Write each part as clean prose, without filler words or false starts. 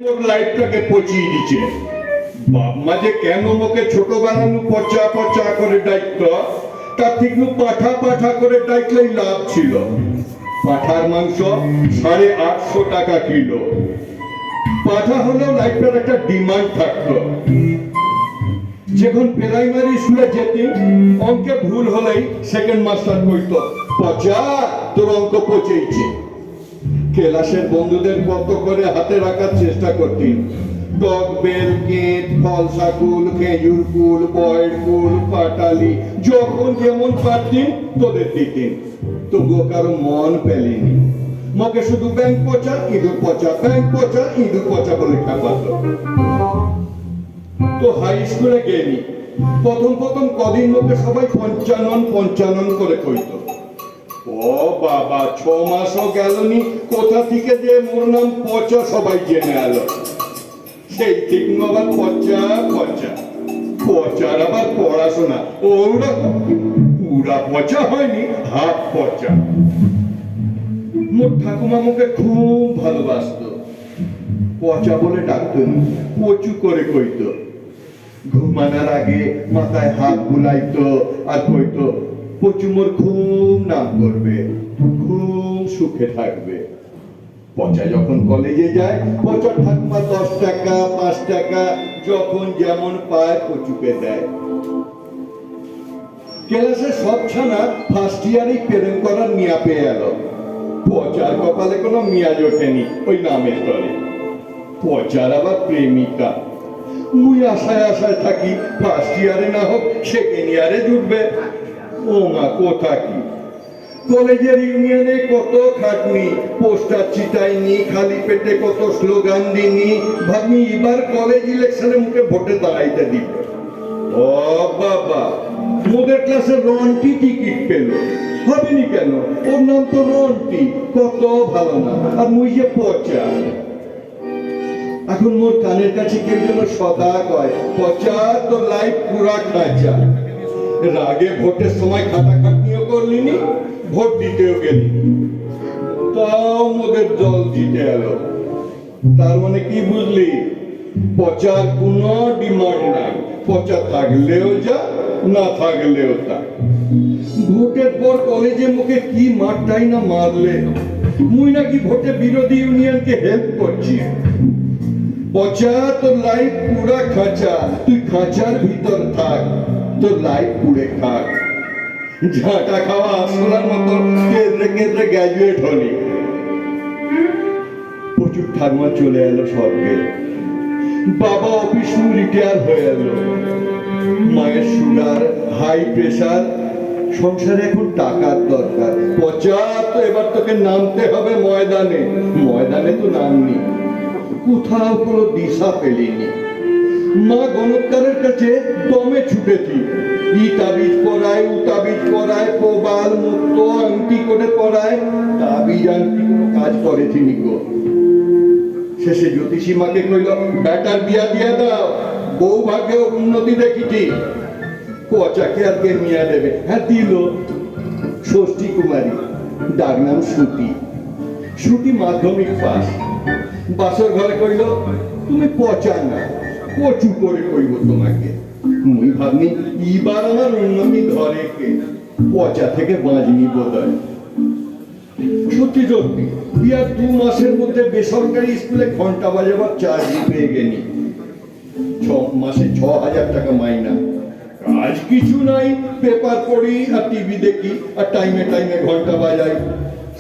ওর লাইফটাকে পচিয়ে দিচ্ছে। বাপ মা যে কেন মোকে ছোটবেলানু পচা পচা করে ডাইত, তার ঠিক পাঠা পাঠা করে ডাইতলেই লাভ ছিল। পাঠার মাংস 850 টাকা কিলো। পাঠা হলেও লাইফটার একটা ডিমান্ড থাকতো। যখন প্রাইমারি স্কুলে যেতি, অঙ্কে ভুল হলেই সেকেন্ড মাস্টার কইতো, পচা তোর অঙ্ক পচেইছে। ক্লাসের বন্ধুদের কত করে হাতে রাখার চেষ্টা করতি। টক বেল, কেত, ফলসা কুল, খেজুর কুল, বয়ের কুল, পাটালি, যখন যেমন পারতেন তোদের দিতেন। তবুও কারো মন পেলেনি। মকে শুধু ব্যাংক পচা, ইঁদুর পচা, ব্যাংক পচা, ইঁদুর পচা বলে ঠাপাতো। তো হাই স্কুলে গেলি, প্রথম কদিন মকে সবাই পঞ্চানন করে কইতো। ও বাবা, 6 মাসও গেলনি, কোথা থেকে যে মোর নাম পচা সবাই জেনে এলো। সেই ঠিক আবার পচা পচা, পচার আবার পড়াশোনা ওরকম পুরা পচা হয়নি, হাফ পচা। মোর ঠাকুমা মুখে খুব ভালোবাসতো। পচা বলে ডাকতো না, পচু করে কইতো। ঘুমানোর আগে মাথায় হাত বুলাইতো আর কইতো, পচু মোর খুব নাম করবে, খুব সুখে থাকবে। পচা যখন কলেজে যায়, পচার ঠাকুমা 10 টাকা 5 টাকা যখন যেমন পায় পচুকে দেয়। ক্লাসে সব ছানা ফার্স্ট ইয়ারেই প্রেম করার মিয়া পেয়ে এলো। পচার কপালে কোনো মিয়া জোটেনি ওই নামের তলে। পচার আবার প্রেমিকা। মুই আশায় থাকি ফার্স্ট ইয়ারে না হোক সেকেন্ড ইয়ারে জুটবে। ও মা, কোথা কি! কলেজের ইউনিয়নে কত খাটনি, পোস্টার চিটাইনি, খালি পেটে কত স্লোগান দিনি, ভাবনি এবার কলেজ ইলেকশনে মুখে ভোটে দাঁড়াইতে দিবে। ও বাবা, মোদের ক্লাসে রন্টি টিকিট পেল। হবেনি কেন, ওর নাম তো রন্টি, কত ভালো না। আর মুই যে পচা। এখন মোর কানের কাছে কেউ যেন সদা কয়, পচা তো লাইফ পুরা খাঁচা। রাগে ভোটের সময় খাটাখাটনিও করলিনি, ভোট দিতেও গেলি, তাও মোদের দল জিতে এলো। তার মানে কি বুঝলি? পচার কোনো ডিমান্ড নাই, পচা থাকলেও যা, না থাকলেও তা। ভোটের পর কলেজে মুখে কি মারটাই না মারলে। মুই নাকি ভোটে বিরোধী ইউনিয়নকে হেল্প করছি। পচা, তোর লাইফ পুরা খাঁচা, তুই খাঁচার ভিতর থাক, তোর লাইফ পুড়ে খাক। ঝাঁটা খাওয়া আসলার মতো কেঁদে কেঁদে গ্র্যাজুয়েট হলি। প্রচুর ঠাকুমা চলে এলো স্বর্গে। বাবা অফিস রিটায়ার হয়ে এলো। মায়ের সুগার, হাই প্রেসার, সংসারে এখন টাকার দরকার। পচা, তো এবার তোকে নামতে হবে ময়দানে। ময়দানে তো নামনি, কোথাও কোনো দিশা পেলিনি। মা গণৎকারের কাছে দমে ছুটেছি। ই তাবিজ পড়ায়, উ তাবিজ পড়ায়, প্রবাল মুক্ত আংটি করে পড়ায়, তাবিজ আংটি কোনো কাজ করেছি গো। শেষে জ্যোতিষী মাকে কইল, বেটার বিয়া দিয়া দাও, বউ ভাগ্যে উন্নতি দেখিছি। পচাকে আর কে মিয়া দেবে? হ্যাঁ দিল। ষষ্ঠী কুমারী, ডাক নাম সুতি। সুতি মাধ্যমিক পাস। বাসর ঘরে কইল, তুমি পচা না, কচু করে কইব তোমাকে। মুই ভাবনি এবার আমার উন্নতি ধরে কে, পচা থেকে বাঁচনি বোধহয়। সত্যি সত্যি বিয়ার 2 মাসের মধ্যে বেসরকারি স্কুলে ঘন্টা বাজাবার চাকরি পেয়ে গেনি। 6 মাসে 6000 টাকা মাইনা। কাজ কিছু নাই, পেপার পড়ি আর টিভি দেখি আর টাইমে টাইমে ঘন্টা বাজাই।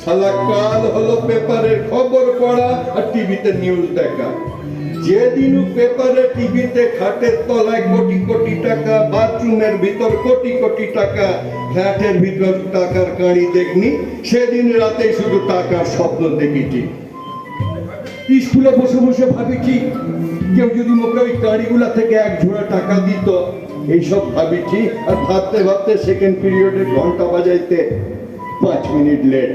সালা কাল হলো পেপারের খবর পড়া আর টিভিতে নিউজ দেখা। যেদিন পেপারে টিভিতে খাটের তলায় কোটি কোটি টাকা, বাথরুমের ভিতর কোটি কোটি টাকা, ফ্ল্যাটের ভিতর টাকার কাঁড়ি দেখনি, সেদিন রাতে শুধু টাকার স্বপ্ন দেখিছি। স্কুলে বসে বসে ভাবিছি, কেউ যদি মোকে ওই কাঁড়িগুলা থেকে 1 ঝোড়া টাকা দিত, এইসব ভাবিছি। আর ভাবতে ভাবতে সেকেন্ড পিরিয়ডে ঘন্টা বাজাইতে 5 মিনিট লেট।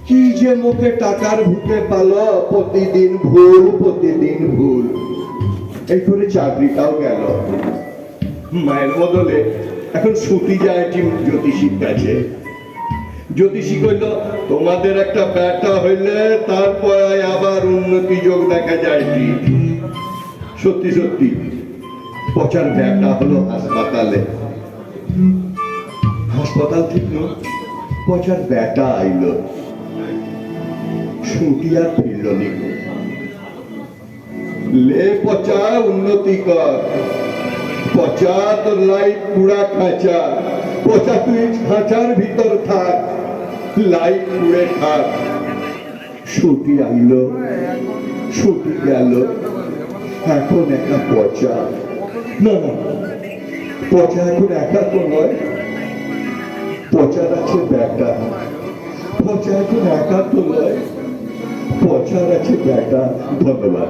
কি যে মুখে টাকার ভূতে পালো, প্রতিদিন ভুল, প্রতিদিন ভুল। এই করে চাকরিটাও গেল। মায়ের বদলে এখন ছুটি যায় জ্যোতিষীর কাছে। জ্যোতিষী কইল তোমাদের একটা ব্যাটা হইলে তারপরে আবার উন্নতি যোগ দেখা যায় কি। সত্যি সত্যি পচার ব্যাটা হলো হাসপাতালে। হাসপাতাল থেকে পচার ব্যাটা আইল, ছুটি আর ফিরল নি। লে পচা উন্নতি কর, পচা তোর লাইফ পুরা খাঁচা, পচা তুই খাঁচার ভিতর থাক, লাইফ পুড়ে থাক। ছুটি আইল, ছুটি গেল, এখন একটা পচা। না না, পচা এখন একা তো নয়, পচার আছে ব্যাটা। পচা এখন একা তো নয়, পচার আছে ব্যাটা। ধন্যবাদ।